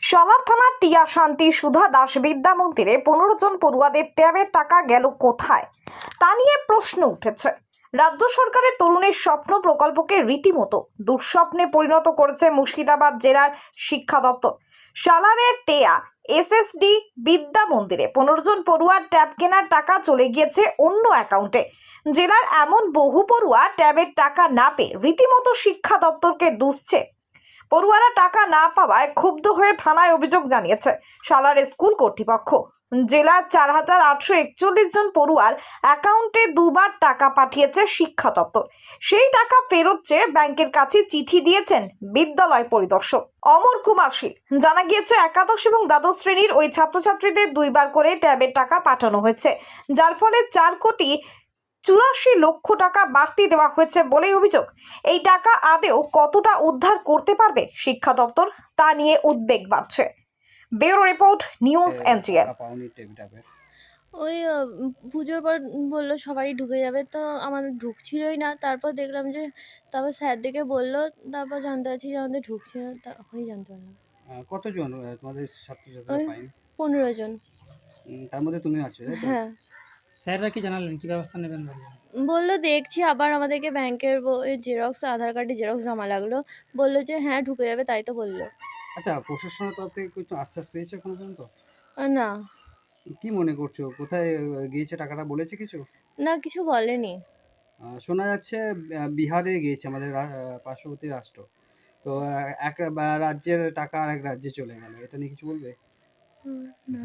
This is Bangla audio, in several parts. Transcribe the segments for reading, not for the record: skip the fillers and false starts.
সালার থানার টিয়া শান্তি সুধা দাস বিদ্যা মন্দিরে 15 জন পড়ুয়াদের ট্যাবের টাকা গেল কোথায় তা নিয়ে প্রশ্ন উঠেছে। রাজ্য সরকারের তরুণের স্বপ্ন প্রকল্পকে রীতিমতো দুঃস্বপ্নে পরিণত করেছে মুর্শিদাবাদ জেলার শিক্ষা দপ্তর। সালারের টেয়া এসএসডি বিদ্যা মন্দিরে 15 জন পড়ুয়ার ট্যাব কেনার টাকা চলে গিয়েছে অন্য অ্যাকাউন্টে। জেলার এমন বহু পড়ুয়া ট্যাবের টাকা না পেয়ে রীতিমতো শিক্ষা দপ্তরকে দুষছে। পড়ুয়ারা টাকা না পাওয়ায় ক্ষুব্ধ হয়ে থানায় অভিযোগ জানিয়েছে সালার স্কুল কর্তৃপক্ষ। জেলার 4841 জন পড়ুয়ার অ্যাকাউন্টে দুবার টাকা পাঠিয়েছে শিক্ষা দপ্তর। সেই টাকা ফেরত চেয়ে ব্যাংকের কাছে চিঠি দিয়েছেন বিদ্যালয় পরিদর্শক অমর কুমার শীল। জানা গিয়েছে একাদশ এবং দ্বাদশ শ্রেণীর ওই ছাত্রছাত্রীদের দুইবার করে ট্যাবের টাকা পাঠানো হয়েছে, যার ফলে 4,84,00,000 টাকা বাড়তি দেওয়া হয়েছে বলে অভিযোগ। এই টাকা আদেও কতটা উদ্ধার করতে পারবে শিক্ষা দপ্তর তা নিয়ে উদ্বেগ বাড়ছে। Bureau report, news NTR. ওই পুজোর পর বললো সবারই ঢুকে যাবে, তো আমাদের ঢুকছিলই না। তারপর দেখলাম যে তারপর স্যার দেখে বললো, তারপর জানতে পারছি যে আমাদের ঢুকছে না, তখনই জানতে পারলাম। কতজন তোমাদের ছাত্রছাত্রীরা ওই পায়নি? 15 জন। তার মধ্যে তুমি আছো, তাই তো? হ্যাঁ, স্যাররা কি জানালেন, কি ব্যবস্থা নেবেন বললেন? বললো দেখছি। আবার আমাদেরকে ব্যাংকের জেরক্স, আধার কার্ডের জেরক্স জমা লাগলো। বললো যে হ্যাঁ ঢুকে যাবে, তাই তো বললো। আচ্ছা, প্রশাসনের তরফ থেকে কিছু আশ্বাস পেয়েছে এখনো পর্যন্ত? না, কি মনে করছো, কোথায় গিয়েছে টাকাটা, বলেছে কিছু? না কিছু বলেনি। শোনা যাচ্ছে বিহারে গিয়েছে, আমাদের পার্শ্ববর্তী রাষ্ট্র। তো এক রাজ্যের টাকা আর এক রাজ্যে চলে গেল, এটা নিয়ে কিছু বলবে? না।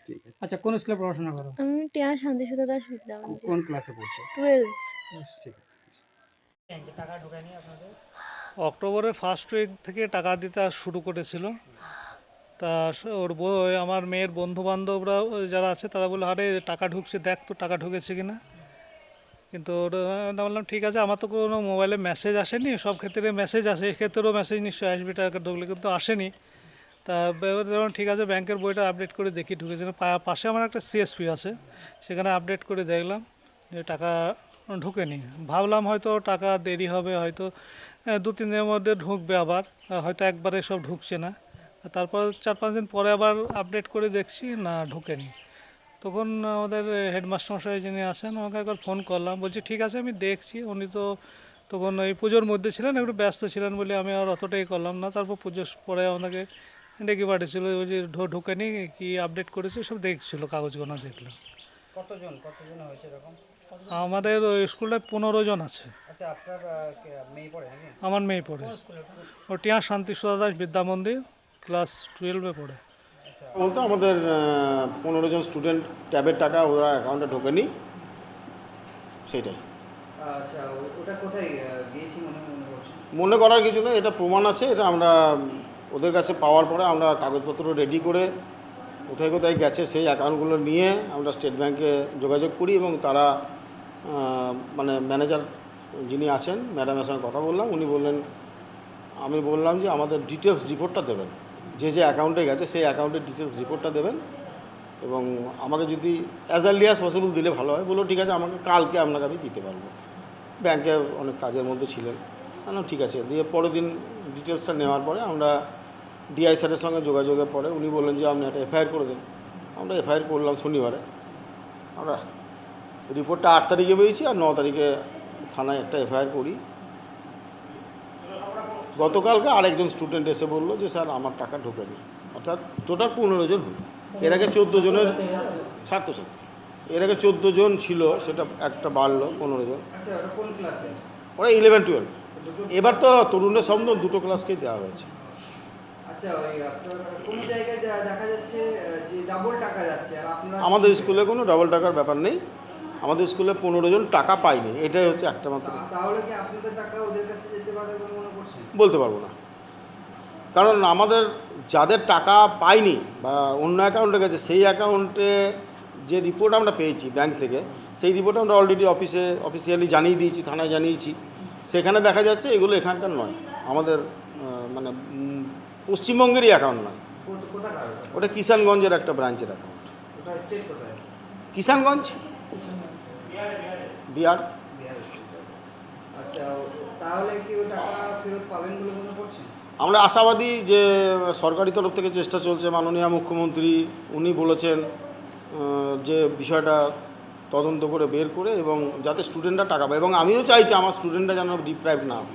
ঠিক আছে। আচ্ছা, কোন স্কুলে পড়াশোনা করো? আমি টিয়া শান্তি সুধা দাস বিদ্যা মন্দির। কোন ক্লাসে পড়ছো? 12। ঠিক আছে। টাকা ঢোকেনি আপনাদের? অক্টোবরের ফার্স্ট উইক থেকে টাকা দিতে শুরু করেছিল। তা আমার মেয়ের বন্ধু বান্ধবরা যারা আছে তারা বললো, আরে টাকা ঢুকছে, দেখ তো টাকা ঢুকেছে কিনা। কিন্তু বললাম ঠিক আছে, আমার তো কোনো মোবাইলে মেসেজ আসেনি, সব ক্ষেত্রে মেসেজ আসে, এক্ষেত্রেও মেসেজ নিশ্চয়ই আসবে টাকা ঢুকলে, কিন্তু আসেনি। তা যেমন ঠিক আছে, ব্যাংকের বইটা আপডেট করে দেখি ঢুকেছে না। পাশে আমার একটা সিএসপি আছে, সেখানে আপডেট করে দেখলাম যে টাকা ঢুকেনি। ভাবলাম হয়তো টাকা দেরি হবে, হয়তো 2-3 দিনের মধ্যে ঢুকবে আবার, হয়তো একবারে সব ঢুকছে না। তারপর 4-5 দিন পরে আবার আপডেট করে দেখছি না, ঢুকেনি। তখন আমাদের হেডমাস্টার মশাই যিনি আছেন, ওনাকে একবার ফোন করলাম, বলছি ঠিক আছে আমি দেখছি। উনি তো তখন ওই পুজোর মধ্যে ছিলেন, একটু ব্যস্ত ছিলেন বলে আমি আর অতটাই করলাম না। তারপর পুজোর পরে ওনাকে ডেকে পাঠিয়েছিল, ওই যে ঢুকেনি, কি আপডেট করেছে সব দেখছিল, কাগজগুলো দেখলো। কতজন হয়েছে এরকম? আমাদের ওই স্কুলটায় 15 জন আছে। আচ্ছা, আপনার মেয়ে পড়ে নাকি? আমার মেয়ে পড়ে, ও টিয়া শান্তি সুধা দাস বিদ্যা মন্দির, ক্লাস 12-এ পড়ে। বলতে আমাদের 15 জন স্টুডেন্ট ট্যাবের টাকা ওরা অ্যাকাউন্টে ঢোকেনি, সেটাই। আচ্ছা, ওটা কোথায় গিয়েছি মনে করছি? মনে করার কিছু নেই, এটা প্রমাণ আছে। এটা আমরা ওদের কাছে পাওয়ার পরে আমরা কাগজপত্র রেডি করে কোথায় কোথায় গেছে সেই অ্যাকাউন্টগুলো নিয়ে আমরা স্টেট ব্যাংকে যোগাযোগ করি, এবং তারা মানে ম্যানেজার যিনি আছেন ম্যাডামের সঙ্গে কথা বললাম। উনি বললেন, আমি বললাম যে আমাদের ডিটেলস রিপোর্টটা দেবেন, যে যে অ্যাকাউন্টে গেছে সেই অ্যাকাউন্টের ডিটেলস রিপোর্টটা দেবেন, এবং আমাকে যদি অ্যাজ আর্লি অ্যাজ পসিবল দিলে ভালো হয়। বললো ঠিক আছে, আমাকে কালকে আপনাকে আমি দিতে পারবো। ব্যাংকে অনেক কাজের মধ্যে ছিলেন। ঠিক আছে, দিয়ে পরের দিন ডিটেলসটা নেওয়ার পরে আমরা ডিআই স্যারের সঙ্গে যোগাযোগের পরে উনি বললেন যে আপনি একটা এফআইআর করে দেন। আমরা এফআইআর করলাম শনিবারে। আমরা রিপোর্টটা 8 তারিখে পেয়েছি, আর 9 তারিখে থানায় একটা এফআইআর করি। গতকালকে আরেকজন স্টুডেন্ট এসে বললো যে স্যার আমার টাকা ঢোকেনি। অর্থাৎ টোটাল 15 জন হলো। এর আগে 14 জনের ছাত্রছাত্রী, এর আগে 14 জন ছিল, সেটা একটা বাড়লো 15 জন। আচ্ছা, ওটা কোন ক্লাসে? ওরা 11-12। এবার তো তরুণের সামনে দুটো ক্লাসকেই দেওয়া হয়েছে। আচ্ছা, ওই আপনার কোন জায়গায় দেখা যাচ্ছে যে ডাবল টাকা যাচ্ছে, আর আপনার আমাদের স্কুলে কোনো ডাবল টাকার ব্যাপার নেই। আমাদের স্কুলে 15 জন টাকা পায়নি, এটাই হচ্ছে একটা মাত্র। তাহলে কি আপনাদের টাকা ওদের কাছে যেতে পারে বলে মনে করছেন? বলতে পারবো না, কারণ আমাদের যাদের টাকা পায়নি বা অন্য অ্যাকাউন্টে গেছে, সেই অ্যাকাউন্টে যে রিপোর্ট আমরা পেয়েছি ব্যাংক থেকে, সেই রিপোর্ট আমরা অলরেডি অফিসিয়ালি জানিয়ে দিয়েছি, থানায় জানিয়েছি। সেখানে দেখা যাচ্ছে এগুলো এখানকার নয়, আমাদের মানে পশ্চিমবঙ্গেরই অ্যাকাউন্ট নয়। কোথাকার ওটা কিষানগঞ্জের একটা ব্রাঞ্চের অ্যাকাউন্ট। ওটা স্টেট কোথায়? কিষানগঞ্জ, বিহার। বিহার স্টেট। আচ্ছা, তাহলে কি ওই টাকা ফেরত পাবেন বলে মনে করছেন? আমরা আশাবাদী যে সরকারি তরফ থেকে চেষ্টা চলছে, মাননীয় মুখ্যমন্ত্রী উনি বলেছেন যে বিষয়টা তদন্ত করে বের করে এবং যাতে স্টুডেন্টরা টাকা পায়, এবং আমিও চাইছি আমার স্টুডেন্টরা যেন ডিপ্রাইভ না হয়।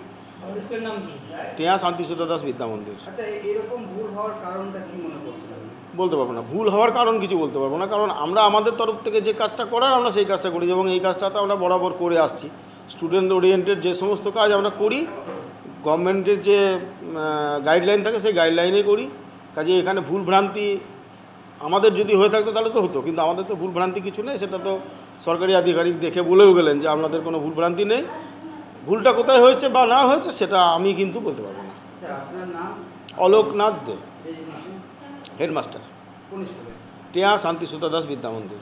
স্কুলের নাম কি? টেয়া শান্তিসুধা দাস বিদ্যা মন্দির। আচ্ছা, এরকম ভুল হওয়ার কারণটা কি মনে করছেন? বলতে পারবো না, ভুল হওয়ার কারণ কিছু বলতে পারবো না, কারণ আমরা আমাদের তরফ থেকে যে কাজটা করার আমরা সেই কাজটা করি এবং এই কাজটা তো আমরা বরাবর করে আসছি। স্টুডেন্ট ওরিয়েন্টেড যে সমস্ত কাজ আমরা করি, গভর্নমেন্টের যে গাইডলাইন থাকে সেই গাইডলাইনেই করি। কাজে এখানে ভুল ভ্রান্তি আমাদের যদি হয়ে থাকতো তাহলে তো হতো, কিন্তু আমাদের তো ভুল ভ্রান্তি কিছু নেই, সেটা তো সরকারি আধিকারিক দেখে বলেও গেলেন যে আপনাদের কোনো ভুল ভ্রান্তি নেই। ভুলটা কোথায় হয়েছে বা না হয়েছে সেটা আমি কিন্তু বলতে পারবো না। আচ্ছা, আপনার নাম? অলোকনাথ দে, রেজিস্ট্রেশন হেডমাস্টার, কোন স্কুলে? টেয়া শান্তিসুধা দাস বিদ্যা মন্দির।